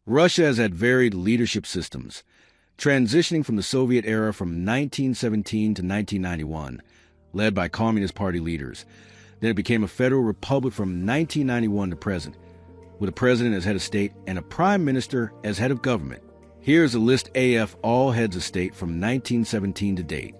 Russia has had varied leadership systems, transitioning from the Soviet era from 1917 to 1991, led by Communist Party leaders. Then it became a federal republic from 1991 to present, with a president as head of state and a prime minister as head of government. Here's a list AF all heads of state from 1917 to date.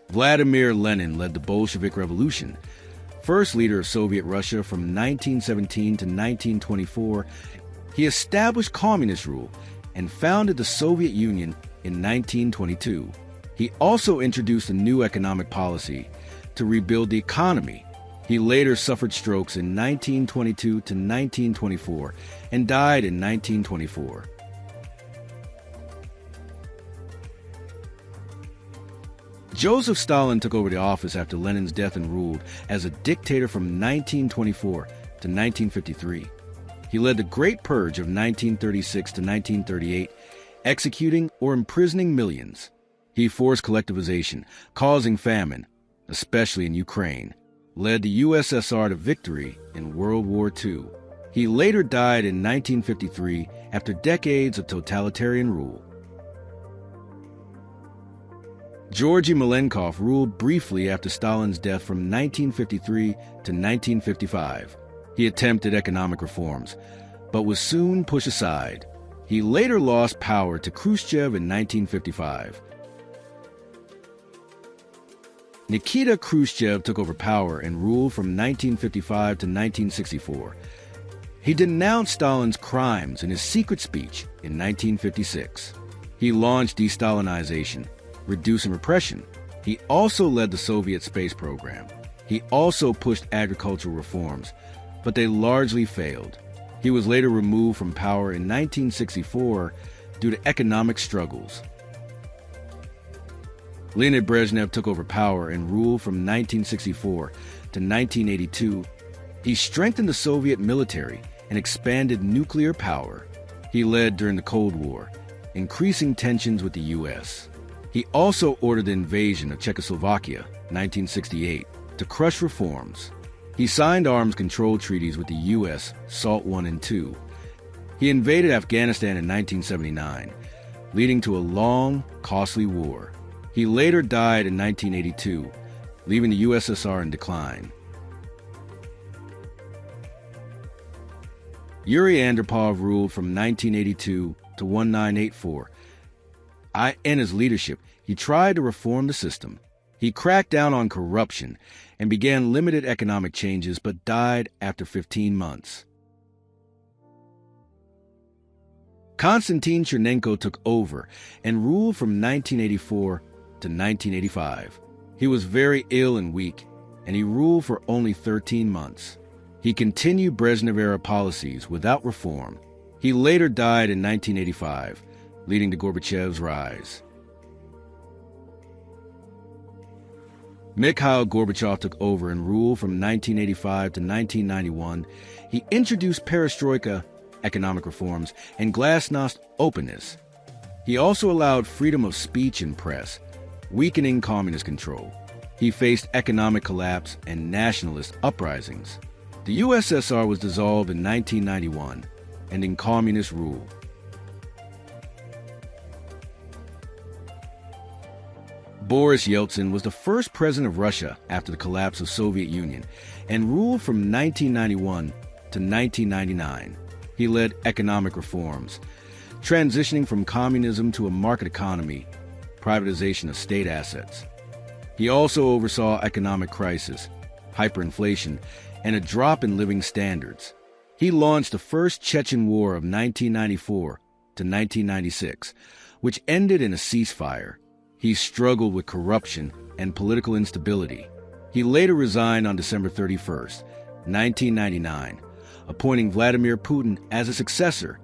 Vladimir Lenin led the Bolshevik Revolution, first leader of Soviet Russia from 1917 to 1924. He established communist rule and founded the Soviet Union in 1922. He also introduced a new economic policy to rebuild the economy. He later suffered strokes in 1922 to 1924 and died in 1924. Joseph Stalin took over the office after Lenin's death and ruled as a dictator from 1924 to 1953. He led the Great Purge of 1936 to 1938, executing or imprisoning millions. He forced collectivization, causing famine, especially in Ukraine, led the USSR to victory in World War II. He later died in 1953 after decades of totalitarian rule. Georgy Malenkov ruled briefly after Stalin's death from 1953 to 1955. He attempted economic reforms, but was soon pushed aside. He later lost power to Khrushchev in 1955. Nikita Khrushchev took over power and ruled from 1955 to 1964. He denounced Stalin's crimes in his secret speech in 1956. He launched de-Stalinization, reducing repression. He also led the Soviet space program. He also pushed agricultural reforms, but they largely failed. He was later removed from power in 1964 due to economic struggles. Leonid Brezhnev took over power and ruled from 1964 to 1982. He strengthened the Soviet military and expanded nuclear power. He led during the Cold War, increasing tensions with the U.S. He also ordered the invasion of Czechoslovakia, 1968, to crush reforms. He signed arms control treaties with the U.S., SALT I and II. He invaded Afghanistan in 1979, leading to a long, costly war. He later died in 1982, leaving the USSR in decline. Yuri Andropov ruled from 1982 to 1984. In his leadership, he tried to reform the system. He cracked down on corruption and began limited economic changes, but died after 15 months. Konstantin Chernenko took over and ruled from 1984 to 1985. He was very ill and weak, and he ruled for only 13 months. He continued Brezhnev-era policies without reform. He later died in 1985, leading to Gorbachev's rise. Mikhail Gorbachev took over and ruled from 1985 to 1991. He introduced perestroika, economic reforms, and glasnost openness. He also allowed freedom of speech and press, weakening communist control. He faced economic collapse and nationalist uprisings. The USSR was dissolved in 1991, ending communist rule. Boris Yeltsin was the first president of Russia after the collapse of Soviet Union and ruled from 1991 to 1999. He led economic reforms, transitioning from communism to a market economy, privatization of state assets. He also oversaw economic crisis, hyperinflation, and a drop in living standards. He launched the First Chechen War of 1994 to 1996, which ended in a ceasefire. He struggled with corruption and political instability. He later resigned on December 31st, 1999, appointing Vladimir Putin as a successor.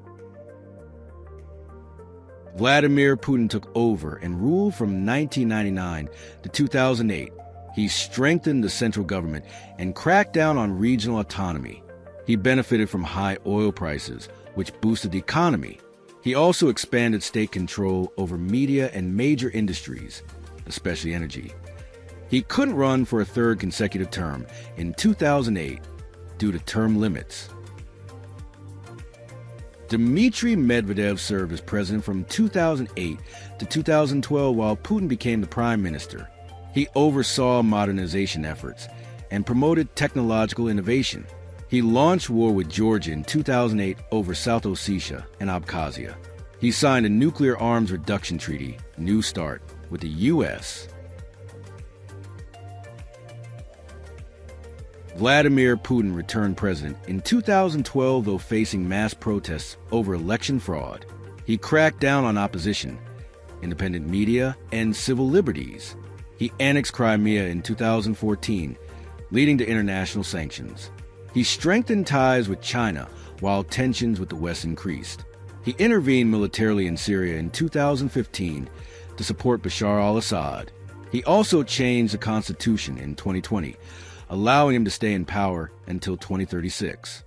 Vladimir Putin took over and ruled from 1999 to 2008. He strengthened the central government and cracked down on regional autonomy. He benefited from high oil prices, which boosted the economy. He also expanded state control over media and major industries, especially energy. He couldn't run for a third consecutive term in 2008 due to term limits. Dmitry Medvedev served as president from 2008 to 2012 while Putin became the prime minister. He oversaw modernization efforts and promoted technological innovation. He launched war with Georgia in 2008 over South Ossetia and Abkhazia. He signed a nuclear arms reduction treaty, New START, with the U.S. Vladimir Putin returned president in 2012, though facing mass protests over election fraud. He cracked down on opposition, independent media, and civil liberties. He annexed Crimea in 2014, leading to international sanctions. He strengthened ties with China while tensions with the West increased. He intervened militarily in Syria in 2015 to support Bashar al-Assad. He also changed the constitution in 2020, allowing him to stay in power until 2036.